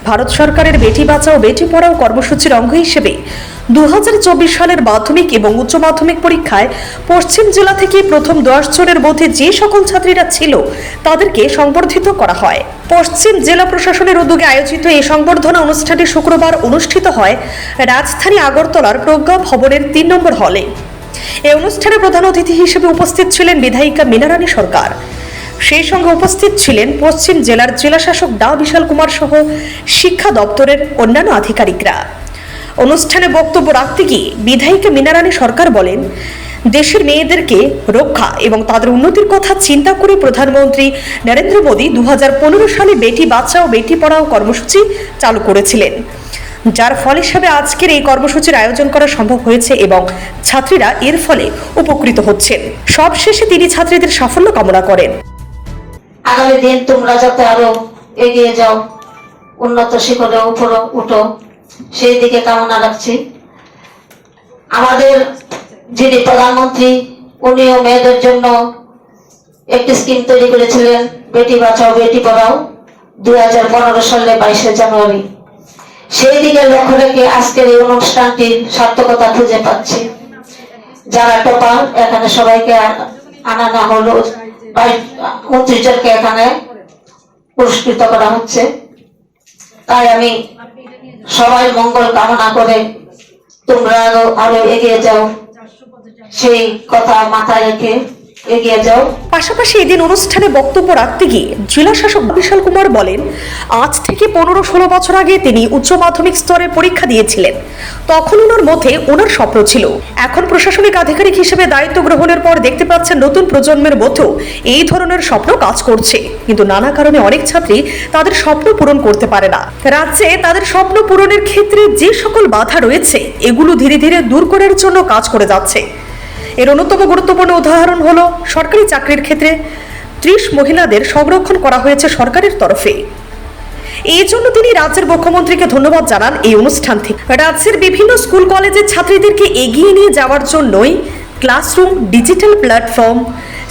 ভারত সরকারের বেটি বাঁচাও বেটি পড়াও কর্মসূচির অঙ্গ হিসেবে 2024 সালের মাধ্যমিক এবং উচ্চ মাধ্যমিক পরীক্ষায় পশ্চিম জেলা থেকে প্রথম 10 জনের মধ্যে যে সকল ছাত্রীরা ছিল তাদেরকে সংবর্ধিত করা হয়। পশ্চিম জেলা প্রশাসনের উদ্যোগে আয়োজিত এই সংবর্ধনা অনুষ্ঠানটি শুক্রবার অনুষ্ঠিত হয় রাজধানী আগরতলার প্রজ্ঞা ভবনের 3 নম্বর হলে। এই অনুষ্ঠানে প্রধান অতিথি হিসেবে উপস্থিত ছিলেন বিধায়িকা মীনারানী সরকার। সেই সঙ্গে উপস্থিত ছিলেন পশ্চিম জেলার জেলাশাসক ডা বিশাল কুমার সহ শিক্ষা দপ্তরের অন্যান্য আধিকারিকরা। অনুষ্ঠানে বক্তব্য রাখতে গিয়ে বিধায়িকা মীনারানী সরকার বলেন, দেশের মেয়েদেরকে রক্ষা এবং তাদের উন্নতির কথা চিন্তা করে প্রধানমন্ত্রী নরেন্দ্র মোদী 2015 সালে বেটি বাঁচাও বেটি পড়াও কর্মসূচি চালু করেছিলেন, যার ফল হিসাবে আজকের এই কর্মসূচির আয়োজন করা সম্ভব হয়েছে এবং ছাত্রীরা এর ফলে উপকৃত হচ্ছেন। সবশেষে তিনি ছাত্রীদের সাফল্য কামনা করেন। আগামী দিন তোমরা যাতে আরো এগিয়ে যাও, উন্নত শিখরে উপরে উঠো, সেই দিকে কামনা রাখছি। আমাদের যিনি প্রধানমন্ত্রী, উনিও মেয়েদের জন্য একটি স্কিম তৈরি করেছিলেন, বেটি বাঁচাও বেটি পড়াও, 2015 সালে 22 জানুয়ারি। সেই দিকে লক্ষ্য রেখে আজকের এই অনুষ্ঠানটির সার্থকতা খুঁজে পাচ্ছি। যারা টপার এখানে সবাইকে আনা হলো, 29 জনকে এখানে পুরস্কৃত করা হচ্ছে। তাই আমি সবাই মঙ্গল কামনা করে তোমরা আরো এগিয়ে যাও, সেই কথা মাথায় রেখে এগিয়ে যাও। পাশাপাশি এদিন অনুষ্ঠানে বক্তব্য রাখতে গিয়ে জেলা শাসক বিশাল কুমার বলেন, আজ থেকে 15-16 বছর আগে তিনি উচ্চ মাধ্যমিক স্তরে পরীক্ষা দিয়েছিলেন। তখন ওনার মধ্যে ওনার স্বপ্ন ছিল। এখন প্রশাসনিক আধিকারিক হিসেবে দায়িত্ব গ্রহণের পর দেখতে পাচ্ছেন নতুন প্রজন্মের মধ্যেও এই ধরনের স্বপ্ন কাজ করছে, কিন্তু নানা কারণে অনেক ছাত্রী তাদের স্বপ্ন পূরণ করতে পারে না। রাজ্যে তাদের স্বপ্ন পূরণের ক্ষেত্রে যে সকল বাধা রয়েছে এগুলো ধীরে ধীরে দূর করার জন্য কাজ করে যাচ্ছে। এর অন্যতম গুরুত্বপূর্ণ উদাহরণ হলো সরকারি চাকরির ক্ষেত্রে 30 মহিলাদের সংরক্ষণ করা হয়েছে সরকারের তরফে। এই জন্য তিনি রাজ্যের মুখ্যমন্ত্রীকে ধন্যবাদ জানান। এই অনুষ্ঠান থেকে রাজ্যের বিভিন্ন স্কুল কলেজের ছাত্রীদেরকে এগিয়ে নিয়ে যাওয়ার জন্যই ক্লাসরুম, ডিজিটাল প্ল্যাটফর্ম,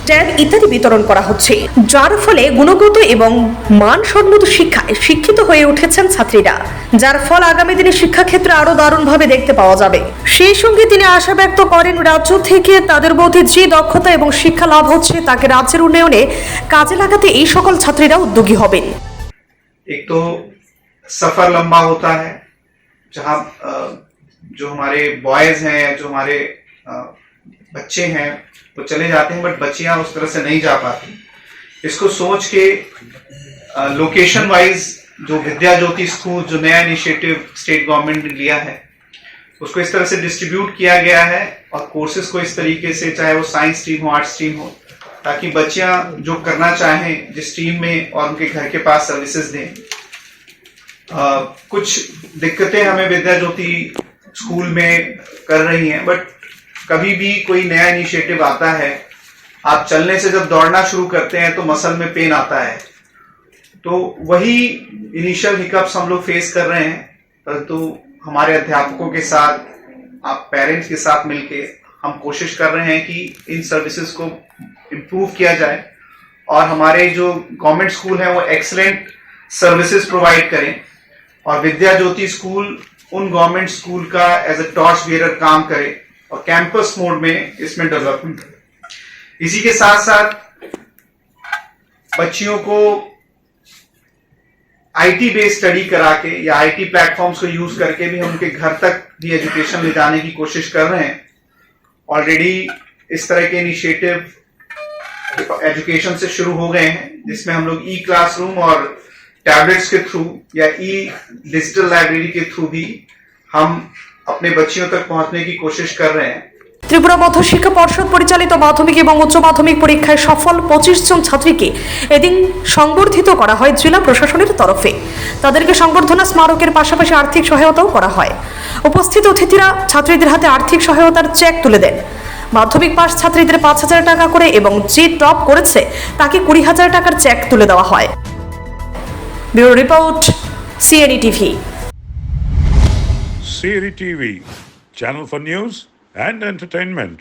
ট্যাব ইত্যাদি বিতরণ করা হচ্ছে, যার ফলে গুণগত এবং মানসম্মত শিক্ষায় শিক্ষিত হয়ে উঠেছেন ছাত্রীরা, যার ফল আগামী দিনে শিক্ষাক্ষেত্রে আরো দারুণভাবে দেখতে পাওয়া যাবে। সেই সঙ্গে তিনি আশা ব্যক্ত করেন রাজ্য থেকে তাদের মধ্যে যে দক্ষতা এবং শিক্ষা লাভ হচ্ছে তাকে রাজ্যের উন্নয়নে কাজে লাগাতে এই সকল ছাত্রীরা উদ্যোগী হবেন। एक तो सफर लंबा होता है, जहां जो हमारे बॉयज हैं, जो हमारे बच्चे हैं वो चले जाते हैं, बट बच्चियां उस तरह से नहीं जा पाती। इसको सोच के लोकेशन वाइज जो विद्या ज्योति स्कूल, जो नया इनिशिएटिव स्टेट गवर्नमेंट ने लिया है, उसको इस तरह से डिस्ट्रीब्यूट किया गया है और कोर्सेज को इस तरीके से, चाहे वो साइंस स्ट्रीम हो, आर्ट स्ट्रीम हो, ताकि बच्चियां जो करना चाहें जिस स्ट्रीम में और उनके घर के पास सर्विसेज दें। कुछ दिक्कतें हमें विद्या ज्योति स्कूल में कर रही हैं, बट कभी भी कोई नया इनिशिएटिव आता है, आप चलने से जब दौड़ना शुरू करते हैं तो मसल में पेन आता है, तो वही इनिशियल हिकअप्स हम लोग फेस कर रहे हैं। परंतु हमारे अध्यापकों के साथ, आप पेरेंट्स के साथ मिलके हम कोशिश कर रहे हैं कि इन सर्विसेज को इम्प्रूव किया जाए और हमारे जो गवर्नमेंट स्कूल हैं वो एक्सीलेंट सर्विसेज प्रोवाइड करें और विद्या ज्योति स्कूल उन गवर्नमेंट स्कूल का एज ए टॉर्च बियरर काम करे और कैंपस मोड में इसमें डेवलपमेंट करे। इसी के साथ साथ बच्चियों को आईटी बेस्ड स्टडी करा के या आईटी प्लेटफॉर्म्स को यूज करके भी हम उनके घर तक भी एजुकेशन ले जाने की कोशिश कर रहे हैं। ऑलरेडी इस तरह के इनिशिएटिव एजुकेशन से शुरू हो गए हैं, जिसमें हम लोग ई क्लासरूम और टैबलेट्स के थ्रू या ई डिजिटल लाइब्रेरी के थ्रू भी हम अपने बच्चियों तक पहुंचने की कोशिश कर रहे हैं। ত্রিপুরা মধ্য শিক্ষা পর্ষদ পরিচালিত মাধ্যমিক এবং উচ্চ মাধ্যমিক পরীক্ষায় সফল 25 জন ছাত্রীকে এদিন সংবর্ধিত করা হয় জেলা প্রশাসনের তরফে। তাদেরকে সংবর্ধনা স্মারকের পাশাপাশি আর্থিক সহায়তাও করা হয়। উপস্থিত অতিথিরা ছাত্রীদের হাতে আর্থিক সহায়তার চেক তুলে দেন। মাধ্যমিক পাস ছাত্রীদের 5,000 টাকা করে এবং যে টপ করেছে তাকে 20,000 টাকার চেক তুলে দেওয়া হয়। Bureau report, CNE TV. CNE TV, channel for news and entertainment.